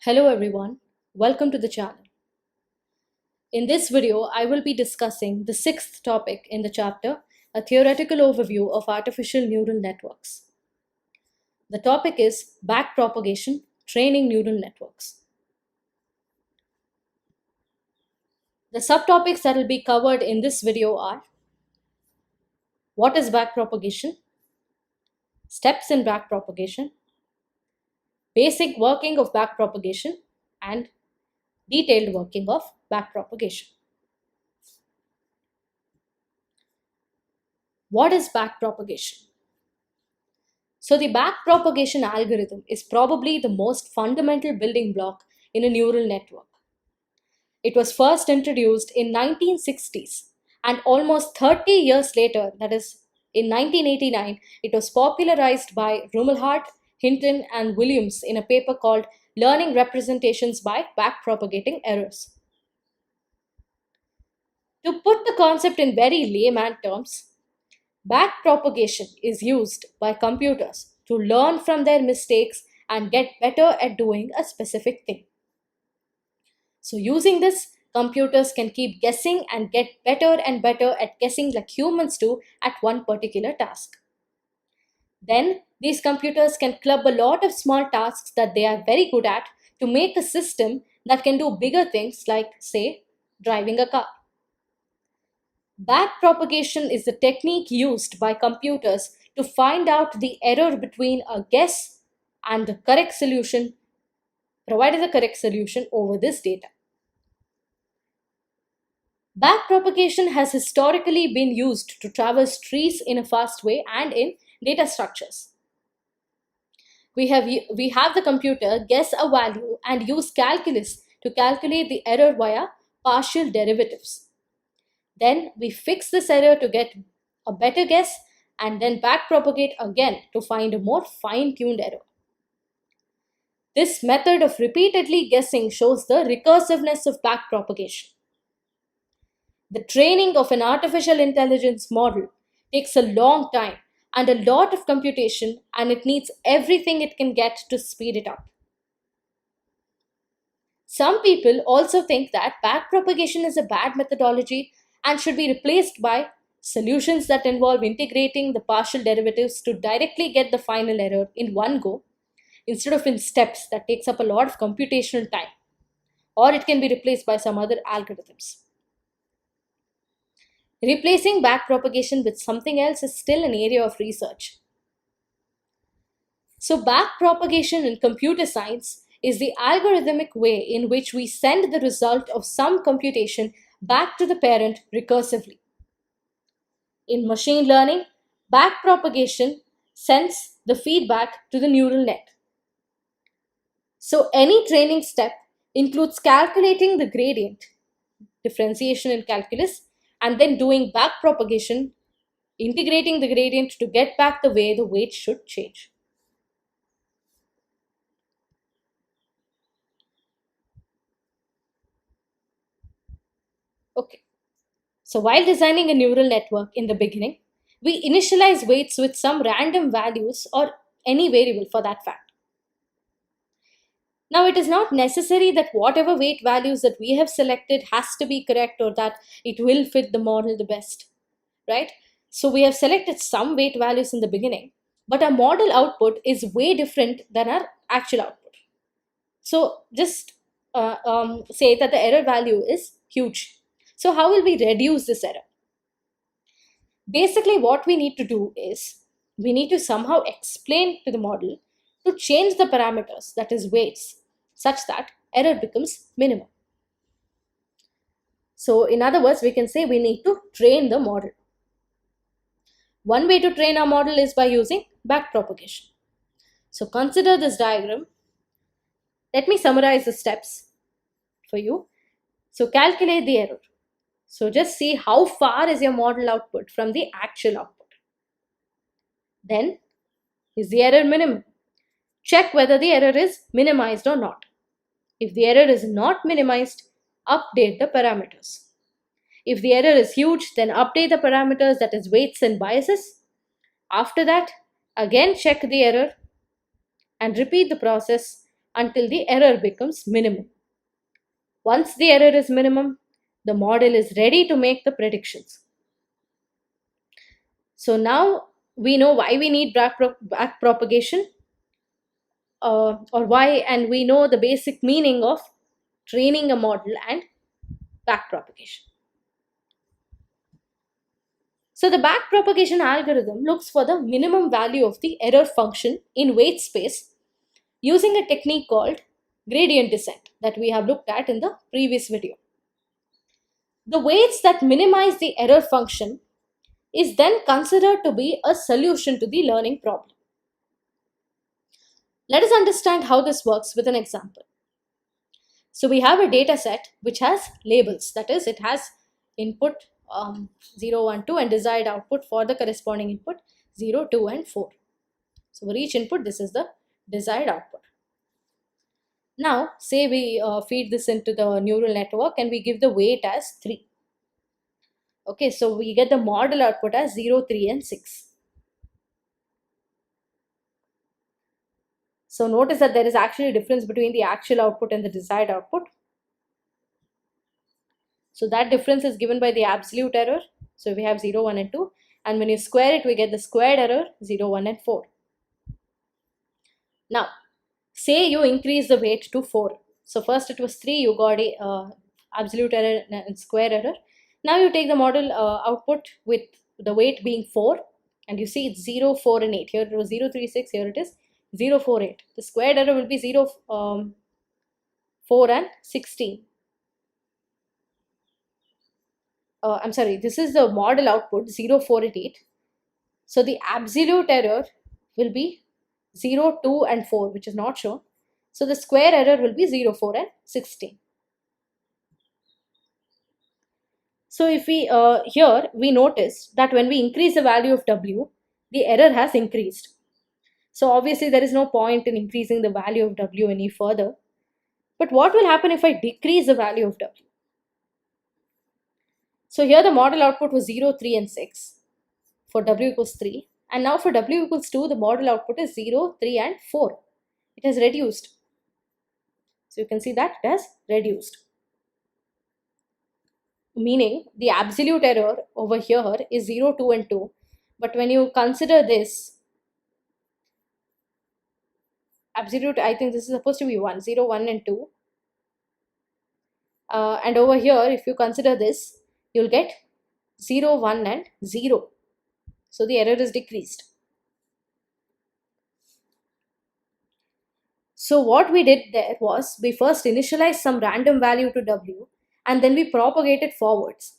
Hello everyone, welcome to the channel. In this video, I will be discussing the sixth topic in the chapter, a theoretical overview of artificial neural networks. The topic is backpropagation, training neural networks. The subtopics that will be covered in this video are: what is backpropagation, steps in backpropagation, basic working of backpropagation, and detailed working of backpropagation. What is backpropagation? So the backpropagation algorithm is probably the most fundamental building block in a neural network. It was first introduced in 1960s, and almost 30 years later, that is in 1989, it was popularized by Rumelhart, Hinton and Williams in a paper called Learning Representations by Backpropagating Errors. To put the concept in very layman terms, backpropagation is used by computers to learn from their mistakes and get better at doing a specific thing. So, using this, computers can keep guessing and get better and better at guessing like humans do at one particular task. Then, these computers can club a lot of small tasks that they are very good at to make a system that can do bigger things like, say, driving a car. Backpropagation is the technique used by computers to find out the error between a guess and the correct solution, provided the correct solution over this data. Backpropagation has historically been used to traverse trees in a fast way and in data structures. We have the computer guess a value and use calculus to calculate the error via partial derivatives. Then we fix this error to get a better guess and then backpropagate again to find a more fine-tuned error. This method of repeatedly guessing shows the recursiveness of backpropagation. The training of an artificial intelligence model takes a long time and a lot of computation, and it needs everything it can get to speed it up. Some people also think that backpropagation is a bad methodology and should be replaced by solutions that involve integrating the partial derivatives to directly get the final error in one go instead of in steps that takes up a lot of computational time, or it can be replaced by some other algorithms. Replacing backpropagation with something else is still an area of research. So backpropagation in computer science is the algorithmic way in which we send the result of some computation back to the parent recursively. In machine learning, backpropagation sends the feedback to the neural net. So any training step includes calculating the gradient, differentiation in calculus, and then doing backpropagation, integrating the gradient to get back the way the weight should change. Okay. So while designing a neural network in the beginning, we initialize weights with some random values or any variable for that fact. Now, it is not necessary that whatever weight values that we have selected has to be correct or that it will fit the model the best, right? So we have selected some weight values in the beginning, but our model output is way different than our actual output. So just say that the error value is huge. So how will we reduce this error? Basically, what we need to do is we need to somehow explain to the model to change the parameters, that is weights, such that error becomes minimum. So in other words, we can say we need to train the model. One way to train our model is by using backpropagation. So consider this diagram. Let me summarize the steps for you. So calculate the error. So just see how far is your model output from the actual output. Then, is the error minimum? Check whether the error is minimized or not. If the error is not minimized, update the parameters. If the error is huge, then update the parameters, that is weights and biases. After that, again check the error and repeat the process until the error becomes minimum. Once the error is minimum, the model is ready to make the predictions. So now we know why we need back propagation, or why, and we know the basic meaning of training a model and back propagation. So the back propagation algorithm looks for the minimum value of the error function in weight space using a technique called gradient descent that we have looked at in the previous video. The weights that minimize the error function is then considered to be a solution to the learning problem. Let us understand how this works with an example. So we have a data set which has labels, that is, it has input 0, 1, 2 and desired output for the corresponding input 0, 2 and 4. So for each input, this is the desired output. Now say we feed this into the neural network and we give the weight as 3. Okay, so we get the model output as 0, 3 and 6. So notice that there is actually a difference between the actual output and the desired output. So that difference is given by the absolute error. So we have 0, 1 and 2. And when you square it, we get the squared error 0, 1 and 4. Now, say you increase the weight to 4. So first it was 3, you got a absolute error and square error. Now you take the model output with the weight being 4, and you see it's 0, 4 and 8. Here it was 0, 3, 6, here it is 0, 4, 8. The squared error will be 0, 4 and 16. I'm sorry, this is the model output 0, 4 and 8. So the absolute error will be 0, 2 and 4, which is not shown. So the square error will be 0, 4 and 16. So if we here we notice that when we increase the value of W, the error has increased. So obviously there is no point in increasing the value of W any further. But what will happen if I decrease the value of W? So here the model output was 0, 3 and 6 for W equals 3. And now for W equals 2, the model output is 0, 3 and 4. It has reduced. So you can see that it has reduced. Meaning the absolute error over here is 0, 2 and 2. But when you consider this, absolute, I think this is supposed to be 1, 0, 1 and 2. And over here, if you consider this, you'll get 0, 1 and 0. So the error is decreased. So what we did there was we first initialized some random value to W and then we propagated forwards.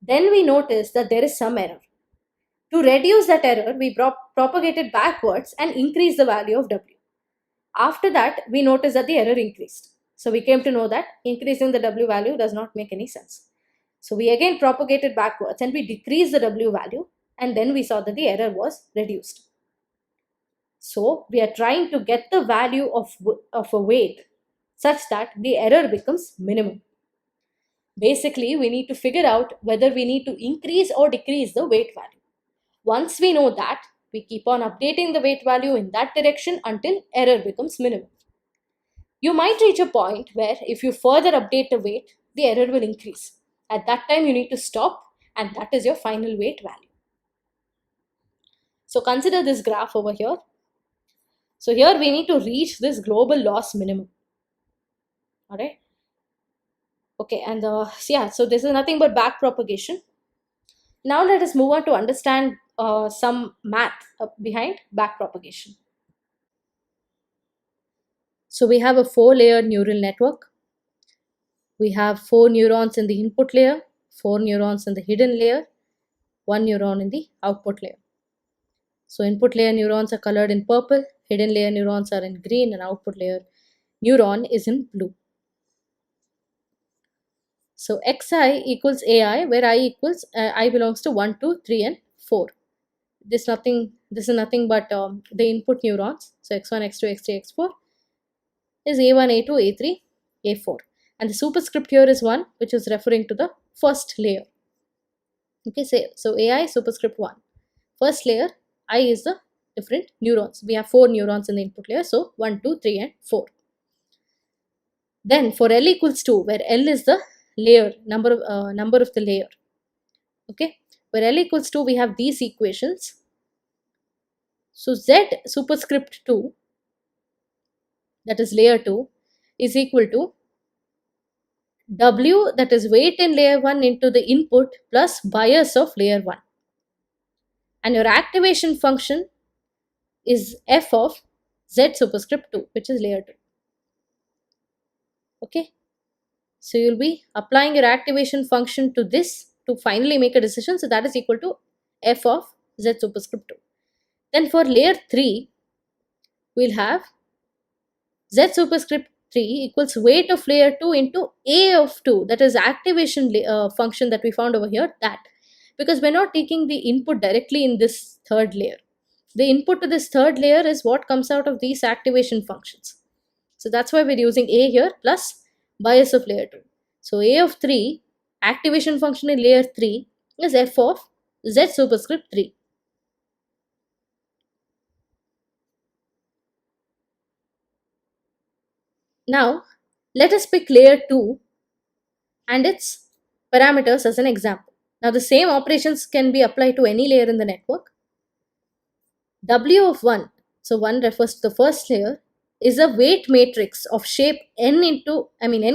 Then we noticed that there is some error. To reduce that error, we propagated backwards and increased the value of W. After that, we noticed that the error increased. So we came to know that increasing the W value does not make any sense. So we again propagated backwards and we decreased the W value, and then we saw that the error was reduced. So we are trying to get the value of a weight such that the error becomes minimum. Basically, we need to figure out whether we need to increase or decrease the weight value. Once we know that, we keep on updating the weight value in that direction until error becomes minimum. You might reach a point where if you further update the weight, the error will increase. At that time, you need to stop, and that is your final weight value. So consider this graph over here. So here we need to reach this global loss minimum. Alright. Okay, and so this is nothing but back propagation. Now let us move on to understand some math behind back propagation. So we have a 4-layer neural network. We have 4 neurons in the input layer, 4 neurons in the hidden layer, 1 neuron in the output layer. So input layer neurons are colored in purple, hidden layer neurons are in green, and output layer neuron is in blue. So xi equals ai, where I belongs to 1, 2, 3 and 4. This is nothing but the input neurons. So x1, x2, x3, x4 is a1, a2, a3, a4. And the superscript here is 1, which is referring to the first layer. Okay, so ai superscript 1. First layer, I is the different neurons. We have 4 neurons in the input layer, so 1, 2, 3 and 4. Then for L equals 2, where L is the layer, number of the layer. Okay, where L equals 2, we have these equations. So Z superscript 2, that is layer 2, is equal to W, that is weight in layer 1, into the input plus bias of layer 1. And your activation function is f of Z superscript 2, which is layer 2. Okay, so you'll be applying your activation function to this to finally make a decision. So that is equal to f of Z superscript 2. Then for layer 3, we'll have Z superscript 3 equals weight of layer 2 into A of 2, that is activation function that we found over here, that, because we're not taking the input directly in this third layer. The input to this third layer is what comes out of these activation functions. So that's why we're using A here plus bias of layer 2. So A of 3, activation function in layer 3, is f of Z superscript 3. Now, let us pick layer 2 and its parameters as an example. Now, the same operations can be applied to any layer in the network. W of 1, so 1 refers to the first layer, is a weight matrix of shape n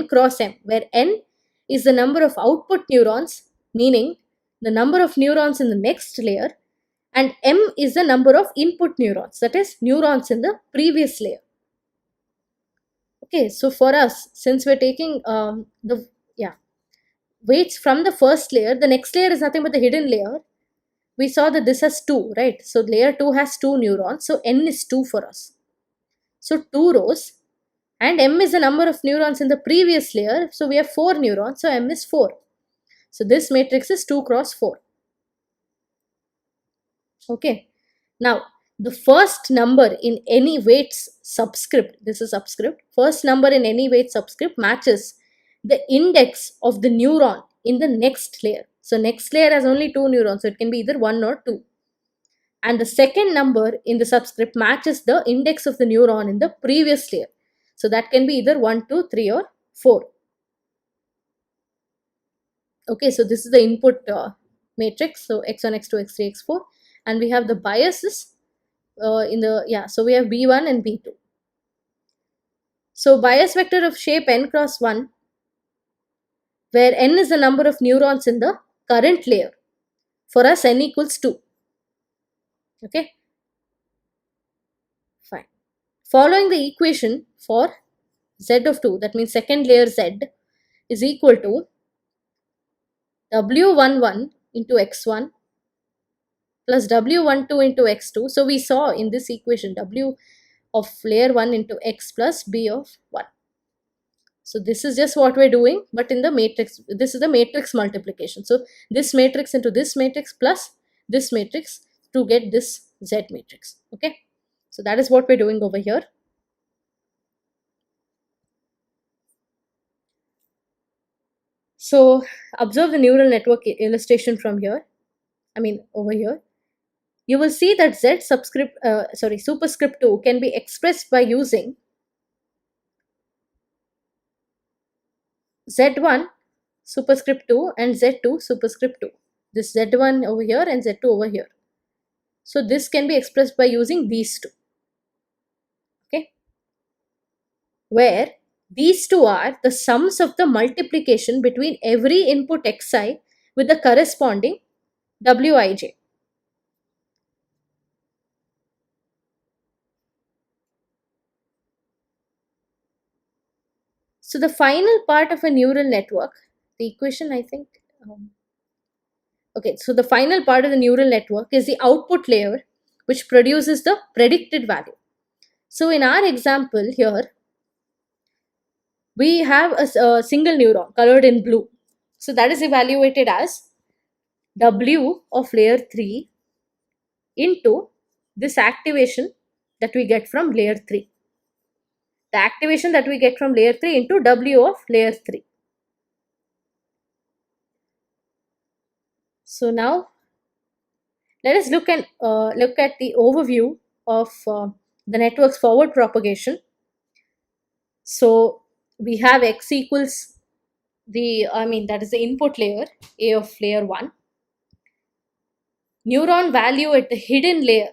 cross m, where n is the number of output neurons, meaning the number of neurons in the next layer, and m is the number of input neurons, that is neurons in the previous layer. Okay, so for us, since we're taking the weights from the first layer, the next layer is nothing but the hidden layer. We saw that this has 2, right? So layer 2 has 2 neurons, so n is 2 for us. So 2 rows, and m is the number of neurons in the previous layer, so we have 4 neurons, so m is 4. So this matrix is 2 cross 4. Okay, now the first number in any weights subscript, this is subscript, first number in any weight subscript matches the index of the neuron in the next layer. So next layer has only 2 neurons, so it can be either 1 or 2. And the second number in the subscript matches the index of the neuron in the previous layer. So that can be either 1, 2, 3 or 4. Okay, so this is the input matrix. So x1, x2, x3, x4. And we have the biases so we have B1 and B2. So bias vector of shape n cross 1, where n is the number of neurons in the current layer. For us, n equals 2. Okay, fine. Following the equation for z of 2, that means second layer z, is equal to w11 into x1 plus w12 into x2. So we saw in this equation w of layer 1 into x plus b of 1. So this is just what we're doing, but in the matrix, this is the matrix multiplication. So this matrix into this matrix plus this matrix to get this Z matrix. Okay, so that is what we're doing over here. So observe the neural network illustration from here. Over here. You will see that Z superscript 2 can be expressed by using Z1 superscript 2 and Z2 superscript 2. This Z1 over here and Z2 over here. So this can be expressed by using these two. Okay, where these two are the sums of the multiplication between every input xi with the corresponding wij. So the final part of a neural network, the equation so the final part of the neural network is the output layer, which produces the predicted value. So in our example here, we have a single neuron colored in blue. So that is evaluated as W of layer 3 into this activation that we get from layer 3. The activation that we get from layer 3 into W of layer 3. So now let us look at the overview of the network's forward propagation. So we have x equals that is the input layer, A of layer 1. Neuron value at the hidden layer,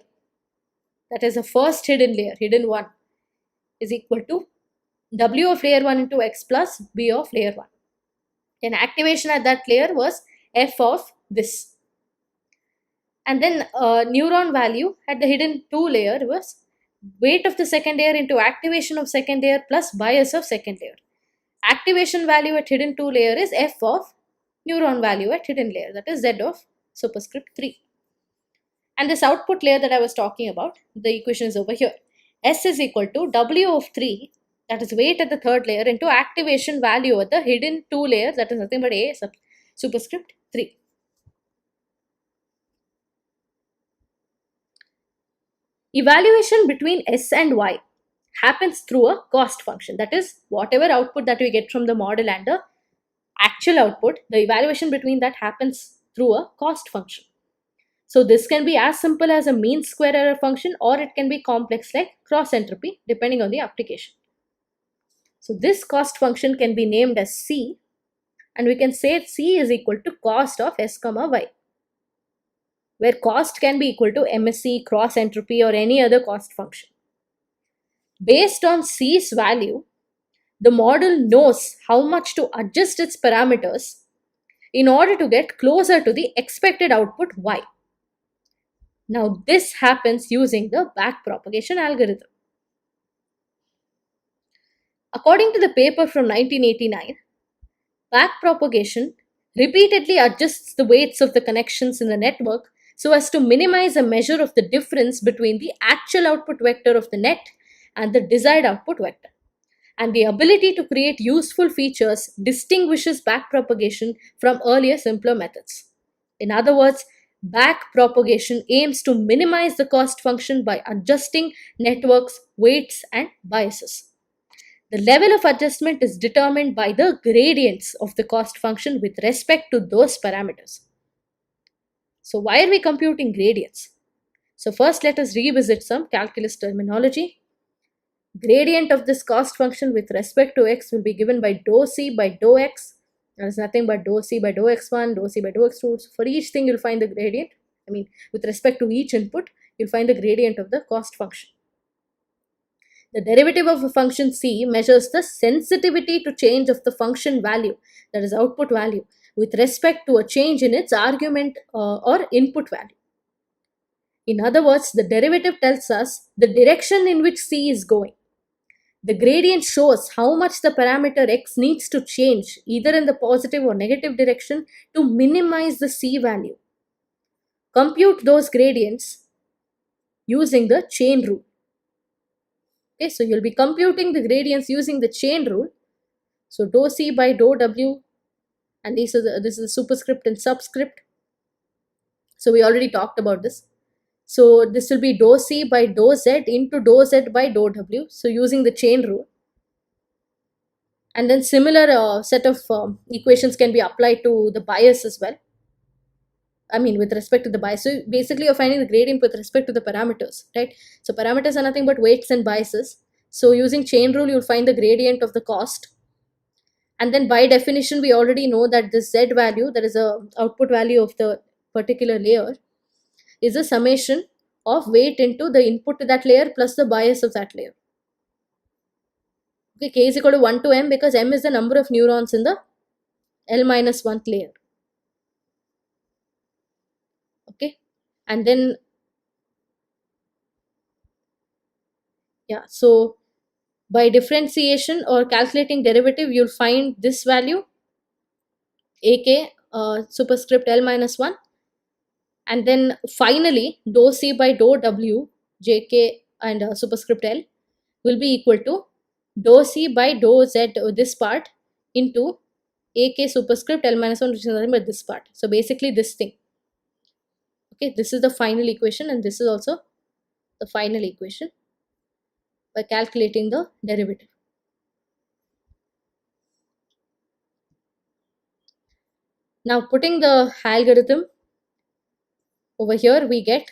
that is the first hidden layer, hidden 1, is equal to W of layer 1 into x plus B of layer 1. Then activation at that layer was F of this. And then neuron value at the hidden 2 layer was weight of the second layer into activation of second layer plus bias of second layer. Activation value at hidden 2 layer is F of neuron value at hidden layer, that is Z of superscript 3. And this output layer that I was talking about, the equation is over here. S is equal to W of 3, that is weight at the third layer, into activation value at the hidden 2 layer, that is nothing but A superscript 3. Evaluation between S and Y happens through a cost function. That is, whatever output that we get from the model and the actual output, the evaluation between that happens through a cost function. So this can be as simple as a mean square error function, or it can be complex like cross entropy, depending on the application. So this cost function can be named as C, and we can say C is equal to cost of S comma Y, where cost can be equal to MSE, cross entropy, or any other cost function. Based on C's value, the model knows how much to adjust its parameters in order to get closer to the expected output Y. Now this happens using the backpropagation algorithm. According to the paper from 1989, backpropagation repeatedly adjusts the weights of the connections in the network so as to minimize a measure of the difference between the actual output vector of the net and the desired output vector. And the ability to create useful features distinguishes backpropagation from earlier simpler methods. In other words, backpropagation aims to minimize the cost function by adjusting networks, weights, and biases. The level of adjustment is determined by the gradients of the cost function with respect to those parameters. So why are we computing gradients? So first let us revisit some calculus terminology. Gradient of this cost function with respect to x will be given by dou c by dou x. That is nothing but dou c by dou x1, dou c by dou x2. So for each thing you'll find the gradient. With respect to each input, you'll find the gradient of the cost function. The derivative of a function c measures the sensitivity to change of the function value, that is output value, with respect to a change in its argument or input value. In other words, the derivative tells us the direction in which c is going. The gradient shows how much the parameter x needs to change, either in the positive or negative direction, to minimize the c value. Compute those gradients using the chain rule. Okay, so you'll be computing the gradients using the chain rule. So dou c by dou w, and this is a superscript and subscript. So we already talked about this. So this will be dou c by dou z into dou z by dou w. So using the chain rule. And then similar set of equations can be applied to the bias as well. With respect to the bias. So basically you're finding the gradient with respect to the parameters, right? So parameters are nothing but weights and biases. So using chain rule, you'll find the gradient of the cost. And then by definition, we already know that the z value, that is a output value of the particular layer, is a summation of weight into the input to that layer plus the bias of that layer. Okay, k is equal to 1 to m because m is the number of neurons in the L minus 1th layer. Okay, and then so by differentiation or calculating derivative, you'll find this value ak superscript L minus 1, and then finally dou c by dou w jk and superscript L will be equal to dou c by dou z, this part, into ak superscript L minus 1, which is nothing but this part. So basically this thing. Okay, this is the final equation, and this is also the final equation by calculating the derivative. Now putting the algorithm over here, we get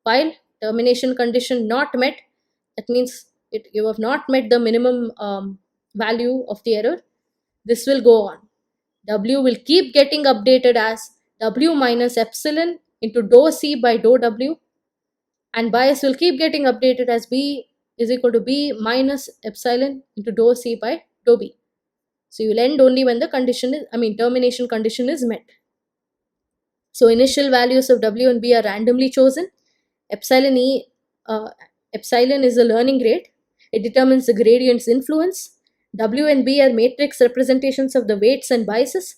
while termination condition not met, that means you have not met the minimum value of the error, this will go on. W will keep getting updated as W minus epsilon into dou C by dou W, and bias will keep getting updated as B is equal to B minus epsilon into dou C by dou B. So you will end only when the termination condition is met. So initial values of W and B are randomly chosen. Epsilon is the learning rate. It determines the gradient's influence. W and B are matrix representations of the weights and biases.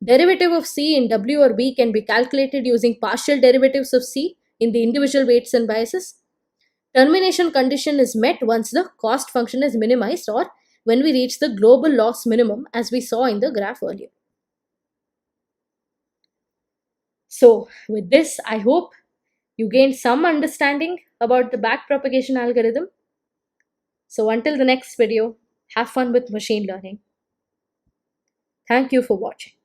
Derivative of C in W or B can be calculated using partial derivatives of C in the individual weights and biases. Termination condition is met once the cost function is minimized or when we reach the global loss minimum, as we saw in the graph earlier. So with this, I hope you gained some understanding about the backpropagation algorithm. So until the next video, have fun with machine learning. Thank you for watching.